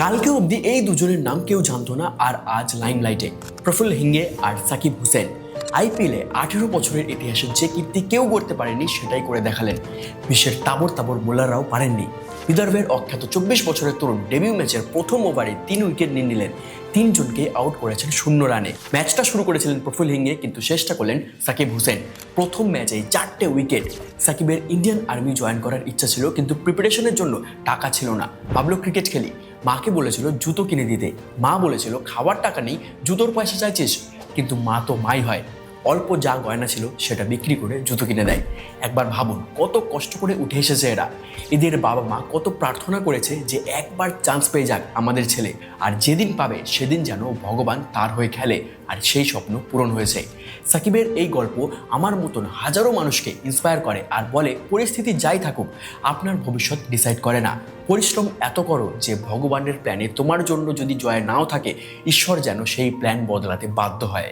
কালকে অবধি এই দুজনের নাম কেউ জানতো না, আর আজ লাইমলাইটে প্রফুল্ল হিঙ্গে আর সাকিব হুসেন। আইপিএলে 18 বছরের ইতিহাসে যে কীর্তি কেউ করতে পারেনি সেটাই করে দেখালেন। বিশ্বের তাবর তাবর বোলাররাও পারেননি। বিদর্ভের অখ্যাত 24 বছরের তরুণ ডেবিউ ম্যাচের প্রথম ওভারে 3 উইকেট নিয়ে নিলেন। তিনজনকে আউট করেছেন 0 রানে। ম্যাচটা শুরু করেছিলেন প্রফুল্ল হিঙ্গে, কিন্তু শেষটা করলেন সাকিব হুসেন। প্রথম ম্যাচেই 4টে উইকেট। সাকিবের ইন্ডিয়ান আর্মি জয়েন করার ইচ্ছা ছিল, কিন্তু প্রিপারেশনের জন্য টাকা ছিল না। ভাবলো ক্রিকেট খেলি। মাকে বলেছিল জুতো কিনে দিতে। মা বলেছিল খাওয়ার টাকা নেই, জুতোর পয়সা চাইছিস। কিন্তু মা তো মাই হয়, অল্প যা গয়না ছিল সেটা বিক্রি করে জুতো কিনে দেয়। একবার ভাবুন কত কষ্ট করে উঠে এসেছে এরা। এদের বাবা মা কত প্রার্থনা করেছে যে একবার চান্স পেয়ে যাক আমাদের ছেলে, আর যেদিন পাবে সেদিন যেন ভগবান তার হয়ে খেলে। আর সেই স্বপ্ন পূরণ হয়েছে। সাকিবের এই গল্প আমার মতন হাজারো মানুষকে ইন্সপায়ার করে আর বলে পরিস্থিতি যাই থাকুক, আপনার ভবিষ্যৎ ডিসাইড করে না। পরিশ্রম এত করো যে ভগবানের প্ল্যানে তোমার জন্য যদি জয় নাও থাকে, ঈশ্বর যেন সেই প্ল্যান বদলাতে বাধ্য হয়।